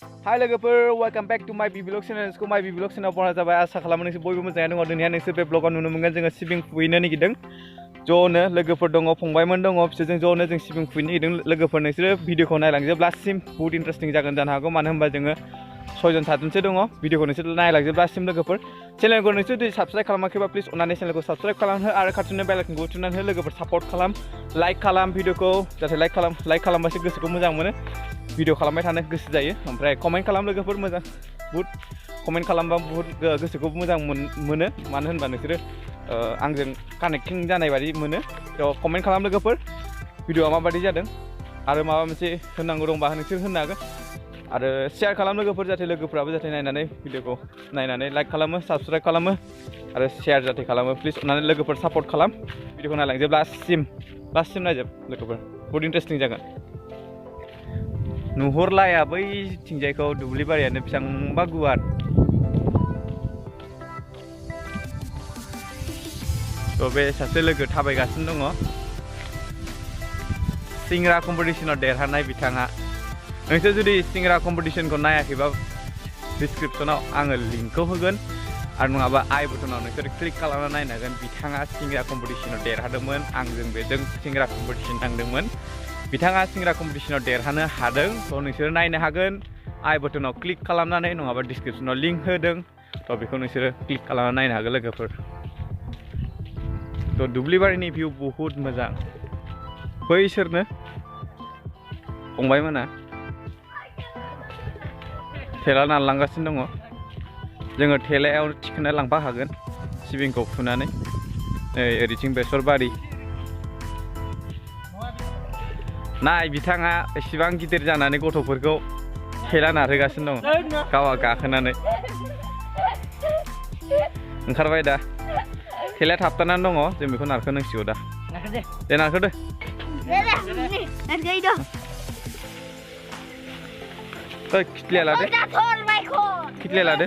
Hi logoफोर, welcome back to my vlog channel. Ko my vlog channel pora जाबाय आसा खालामो नोंसोर बयबो मोजाङै दङ। दिनैहाय नोंसोर बे vlogआव नुनो मोनगोन जोङो सिबिं फुहैनो नागिरदों। ज'नो लोगोफोर दङ, फंबायमोन दङ, बिसोरजों ज'नो जों सिबिं फुहैनो नागिरदों। लोगोफोर नोंसोरो भिडिअखौ नायलांजोबब्लासिम बहुत इन्टारेस्टिं जागोन जानो हागौ। मानो होनबा जोङो 6 जन 7 जनसो दङ। भिडिअखौ नोंसोर नायलांजोबब्लासिम लोगोफोर चेनेलखौ नोंसोर जुदि साबस्क्राइब खालामाखैबा प्लिज अन्नानै चेनेलखौ साबस्क्राइब खालामहो आरो खाथिनि बेल आइकनखौ थुनानै हो। लोगोफोर सापर्ट खालाम, लाइक खालाम भिडिअखौ, जाहाथे लाइक खालामबासो गोसोखौ मोजां मोनो। भिडिअ खालामबाय थानो गोसो जायो। ओमफ्राय कमेन्ट खालाम लोगोफोर, मोजां बहुत कमेन्ट खालामबा बहुत गोसोखौ मोजां मोनो। मानो होनबा नोंसोरो आंजों कानेक्टिं जानाय बायदि मोनो। थ' कमेन्ट खालाम लोगोफोर, भिडिअआ माबायदि जादों आरो माबा मोनसे होननांगौ दंबा नोंसोर होनो हागोन। आरो शेयार खालाम लोगोफोर, जाहाथे लोगोफोराबो जाहाथे नायनानै भिडिअखौ नायनानै लाइक खालामो, साबस्क्राइब खालामो आरो शेयार जाहाथे खालामो। प्लिज अन्नानै लोगोफोर सापर्ट खालाम। भिडिअखौ नायलांजोब लास्टसिम नायजोब लोगोफोर, बहुत इन्टारेस्टिं जागोन। नुहुरलाया बैथिंजायखौ, दुब्लि बारियानो बेसेबांबा गुवार। थ' बे सासे लोगो थाबायगासिनो दङ। सिंग्रा कम्पिटिसनाव देरहानाय बिथाङा। नोंसोर जुदि सिंग्रा कम्पिटिसनखौ नायाखैबा डिसक्रिपसनाव आङो लिंकखौ होगोन आरो नङाबा आइ बटनाव नोंसोर क्लिक खालामना नायनो हागोन। बिथाङा सिंग्रा कम्पिटिसनाव देरहादोंमोन, आंजों बेजों सिंग्रा कम्पिटिसन थांदोंमोन। बिथाङा सिंग्रा कम्पिटिसनाव देरहानो हादों। थ' नोंसोर नायनो हागोन आइ बटनाव क्लिक खालामनानै, नङाबा डिसक्रिपसनाव लिंक होदों। थ' बेखौ नोंसोरो क्लिक खालामना नायनो हागोन लोगोफोर। थ' दुब्लिबारिनि भिउ बहुत मोजां। बैसोरनो फंबायमोना थेला नारलांगासिनो दङ। जोङो थेलायाव थिखोना लांफाखागोन सिबिंखौ फुनानै। नै ओरैथिं बेसर बारि। नाय बिथाङा एसेबां गिदिर जानानै गथ'फोरखौ थेला नारहोगासिनो दङ गावहा गाखोनानै। ओंखारबाय दा, थेलाया थाबथानानै दङ, जों बेखौ नारखोनांसिगौ दा। दे नारखोदो। खिथलिया लादो, खिथलिया लादो।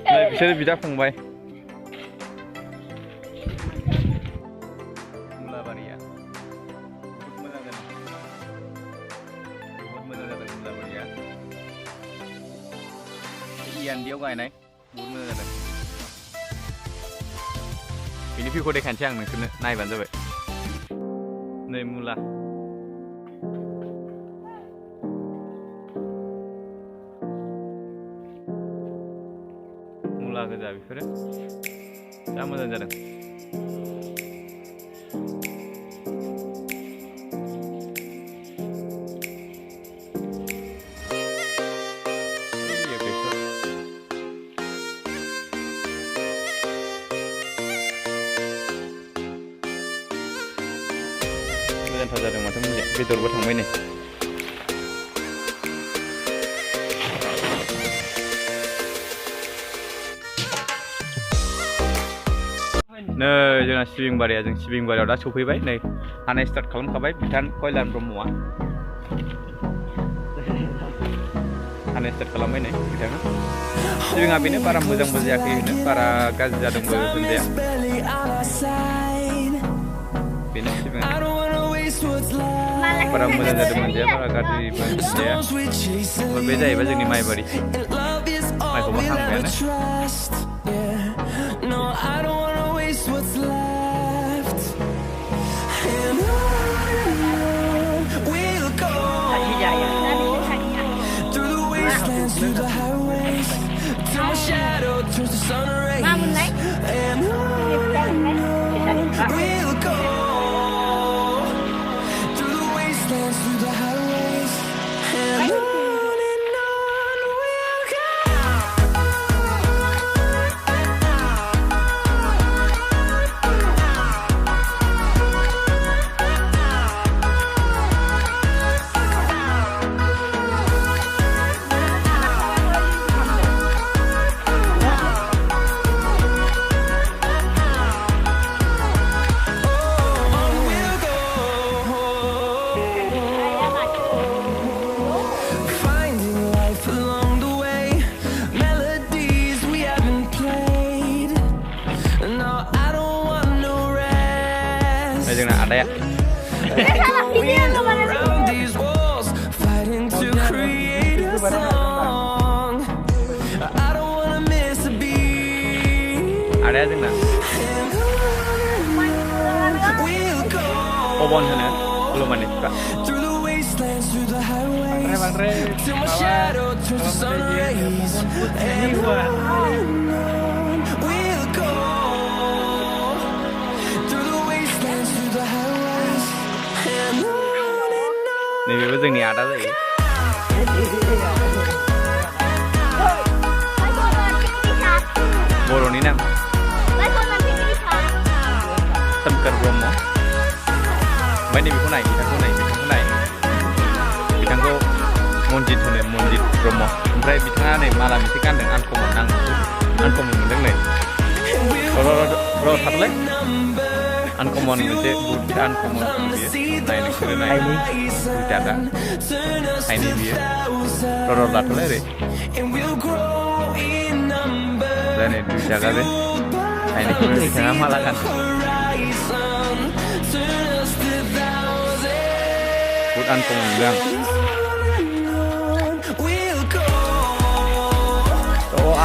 नै बिसोरो बिदा फंबाय। मुलाबारिया बहुत मोजां जादों, बहुत मोजां जादों मुलाबारिया। इयान्दियाव गायनाय बहुत मोजां जादों। बिनि भिउखौ देखायनोसै आं नोंसोरनो, नायबानो जाबाय। नै मुला, मुला गोजा बेफोरो जा मोजां जादों। मोजांथार जादों माथो मुलिया, बेदरबो थांबाय नै। नै जोंना सिबिं बारिया, जों सिबिं बारियाव दा सफैबाय। नै हानाय स्टार्ट खालामखाबाय बिथां कयलान ब्रह्मआ। हानाय स्टार्ट खालामबाय नै बिथाङा। सिबिङा बेनो बारा मोजांबो जायाखै, बारा गाज्रि जादोंबो होनजाया। बेनो सिबिङा बारा मोजां जादों होनजाया, बारा गाज्रिबो होनजाया। बे जाहैबाय जोंनि माइबारि, माइखौबो हांबायानो। Through the highways, till my shadow turns to sun rays, and on we'll go. Through the wastelands, through the highways, and on we'll go. जोंना आदाया जोंना पवन होनो खुलुमनानै फिफा बांद्राय नैबेबो जोंनि आदा जायो बर'नि नाम सोमखोर ब्रह्म ओमफ्राय नैबेखौ नाय बिथांखौ मनजित होनो मनजित ब्रह्म ओमफ्राय बिथाङा नै माला मोनसे गानदों आनकमन मोनदों नै र' थाथ'लाय आनकमन मोनसे बुट आनकमन बियो नाय नोंसोरो नाय दुइटाखा थाइनै बियो र' लाथ'लाय ओरै नै दुइटाखा बे थाइनैखौनो बिथाङा माला गानदों बुट आनकमन मोनदों आं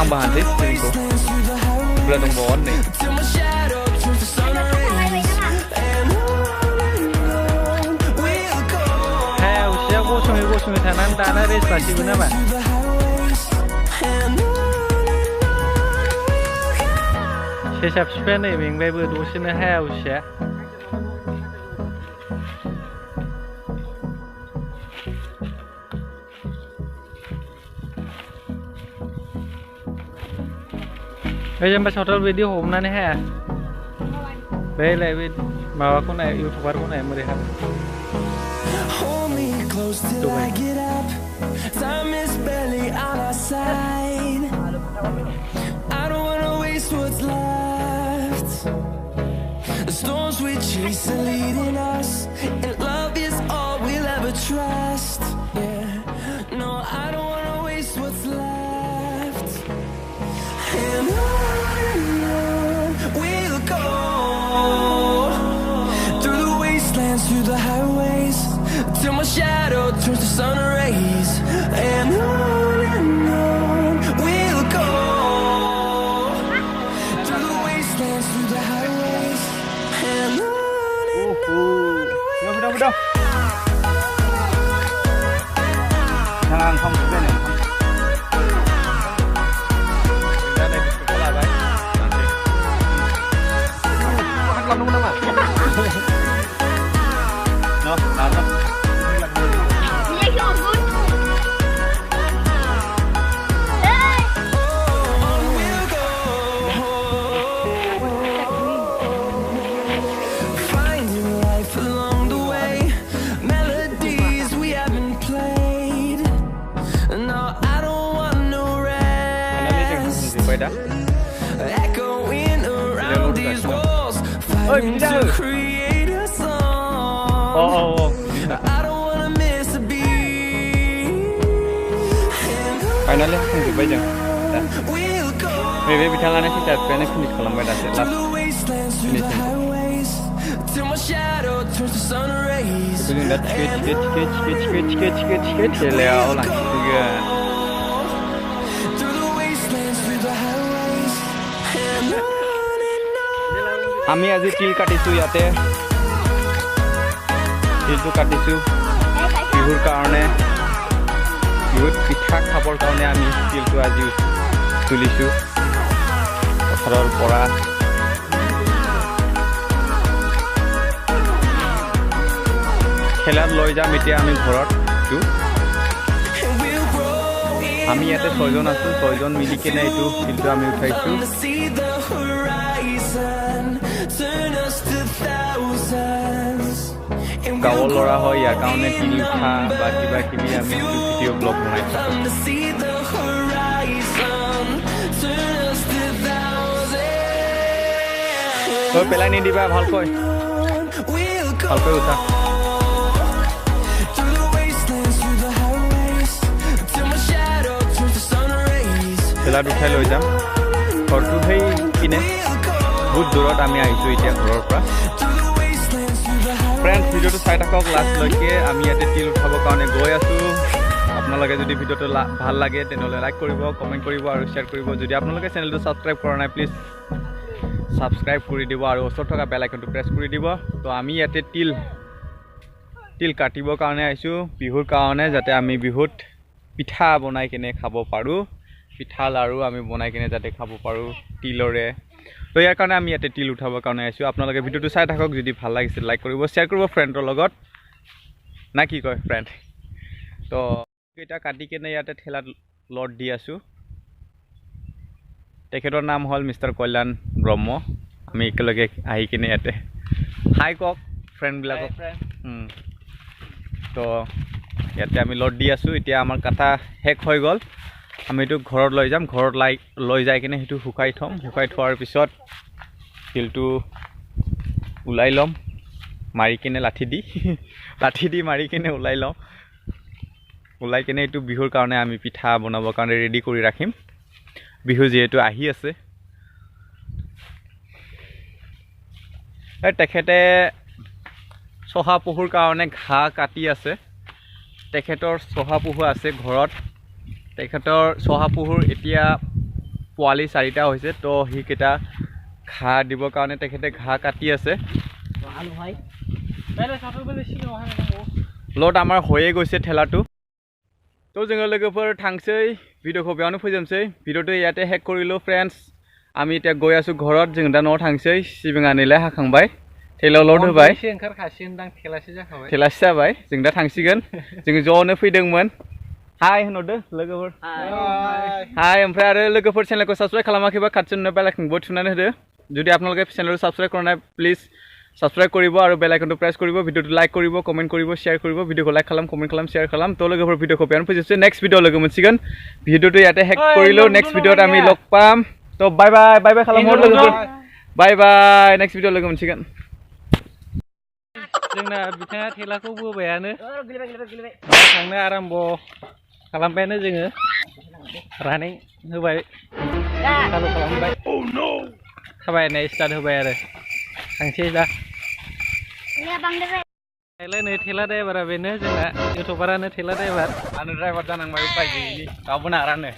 आंबो हानसै जोंखौ बुरजा दंबावो नै गसङै थानानै दाना रेस्ट लासिगोन नामा सेसा फिफाया नै मेंबायबो दसेनो हाया उसिया जेनेबा सावथाल बिदि हमनानै हाया बैलाय बे माबाखौ नाय इउटुबारखौ नाय मोरै हाया till I get up. Time is barely on our side. I don't wanna waste what's left. The storms we chase are leading us, and love is all we'll ever trust. Yeah, no, I don't wanna waste what's left. And on we'll go through the wastelands, through the highways, till my shadow turns to sun rays. And on we'll go through the wastelands, through the highways. And on Bodo jangan không bên này ra đây có lại vậy ăn lòng đúng không ạ nó làm nó echoing around these walls, fighting to create a song. I don't wanna miss a beat. Finally, không được bây giờ. Vì bitangannya sih capeknya finish kalau main dasar last finishing. Itu lihat sketch leo lah juga. আমি আজি তিল কাটিছো ইয়াতে তিলটো কাটিছো বিহুৰ কাৰণে বিহুত পিঠা খাবৰ কাৰণে আমি তিলটো আজি তুলিছো পথাৰৰ পৰা খেলাত লৈ যাম এতিয়া আমি ঘৰত আমি ইয়াতে 6 জন আছো 6 জন মিলি কেনে এইটো তিলটো আমি উঠাইছো গাঁৱৰ ল'ৰা হয় ইয়াৰ কাৰণে তিল উঠা বা কিবা কিবি আমি ভিডিঅ' ব্লগ বনাইছো তই পেলাই নিদিবা ভালকৈ উঠা ঠেলাত উঠাই লৈ যাম ঘৰটো সেই কিনে বহুত দূৰত আমি আহিছোঁ এতিয়া ঘৰৰ পৰা ফ্ৰেণ্ডছ ভিডিঅ'টো চাই থাকক লাষ্টলৈকে আমি ইয়াতে তিল উঠাবৰ কাৰণে গৈ আছোঁ আপোনালোকে যদি ভিডিঅ'টো ভাল লাগে তেনেহ'লে লাইক কৰিব কমেণ্ট কৰিব আৰু শ্বেয়াৰ কৰিব যদি আপোনালোকে চেনেলটো ছাবস্ক্ৰাইব কৰা নাই প্লিজ সাবস্ক্ৰাইব কৰি দিব আৰু ওচৰত থকা বেল আইকনটো প্ৰেছ কৰি দিব তো আমি ইয়াতে তিল কাটিবৰ কাৰণে আইছো বিহুৰ কাৰণে যাতে আমি বিহুত পিঠা বনাই কিনে খাব পাৰো পিঠা লাৰু আমি বনাই কিনে যাতে খাব পাৰো তিলৰে তো ইয়াৰ কাৰণে আমি ইয়াতে তিল উঠাবৰ কাৰণে আইছো আপোনালোকে ভিডিওটো চাই থাকক যদি ভাল লাগিছে লাইক কৰিব শেয়াৰ কৰিব ফ্ৰেণ্ডৰ লগত না কি কয় ফ্ৰেণ্ড তো এটা কাটি কিনে ইয়াতে ঠেলাত লড দি আছো তেখেতৰ নাম হ'ল মিষ্টাৰ কল্যাণ ব্ৰহ্ম আমি একেলগে আহি কিনে ইয়াতে হাই কক ফ্ৰেণ্ড বিলাকক তো ইয়াতে আমি লড দি আছো এতিয়া আমাৰ কাটা শেষ হৈ গ'ল আমি এইটো ঘৰত লৈ যাম ঘৰত লৈ যাই কিনে সেইটো শুকাই থম শুকাই থোৱাৰ পিছত তিলটো ওলাই ল'ম মাৰি কিনে লাঠি দি মাৰি কিনে ওলাই লওঁ ওলাই কিনে এইটো বিহুৰ কাৰণে আমি পিঠা বনাবৰ কাৰণে ৰেডি কৰি ৰাখিম বিহু যেহেতু আহি আছে তেখেতে চহা পহুৰ কাৰণে ঘাঁহ কাটি আছে তেখেতৰ চহা পহু আছে ঘৰত তেখেতৰ চহা পহুৰ এতিয়া পোৱালি 4টা হৈছে তো সেইকেইটা ঘাঁহ দিবৰ কাৰণে তেখেতে ঘাঁহ কাটি আছে লড আমাৰ হৈয়ে গৈছে ঠেলাটো তো जोङो लोगोफोर थांसै भिडिअखौ बेयावनो फोजोबसै भिडिअखौ ইয়াতে हेक কৰিলো फ्रेंड्स আমি এতিয়া গৈ আছো ঘৰত जों दा न'आव थांसै सिबिङानिलाय हाखांबाय ঠেलायाव लड होबाय एसे ओंखारखासिगोनदां ঠेलासो जाखाबाय ঠেलासो जाबाय जों दा थांसिगोन जों ज'नो फैदोंमोन हाय होनहरदो लोगोफोर हाय ओमफ्राय आरो लोगोफोर चेनेलखौ साबस्क्राइब खालामाखैबा खाथियावनो बेल आइकनखौ थुनानै होदो जुदि আপোনালোকে चेनेलखौ साबस्क्राइब কৰা নাই प्लिज সাবস্ক্ৰাইব কৰিব আৰু বেল আইকনটো প্ৰেছ কৰিব ভিডিঅটো লাইক কৰিব কমেন্ট কৰিব শেয়াৰ কৰিব ভিডিঅ'खौ লাইক খালাম কমেন্ট খালাম শেয়াৰ খালাম তো লোগোফोर ভিডিঅ'खौ বেয়ান ফেজছে নেক্সট ভিডিঅ' লোগো मोनसिगोन ভিডিঅ'টো ইয়াতে হেক কৰিলো নেক্সট ভিডিঅ'ত আমি লগ পাম তো বাই বাই খালাম लोगोफोर बाय नेक्स्ट भिडिअ लोगो मोनसिगोन जोंना बिथाङा थेलाखौ बोबायानो थांनो आराम्भ खालामबायानो जोङो रानिं होबाय चालु खालामबाय थाबायनाय स्टार्ट होबाय आरो थांसै दा नै थेला ड्राइभारा बेनो जोंना इउटुबारानो थेला ड्राइभार आनो ड्राइभार जानांबाय उपाय गैयि गाबोन आरानो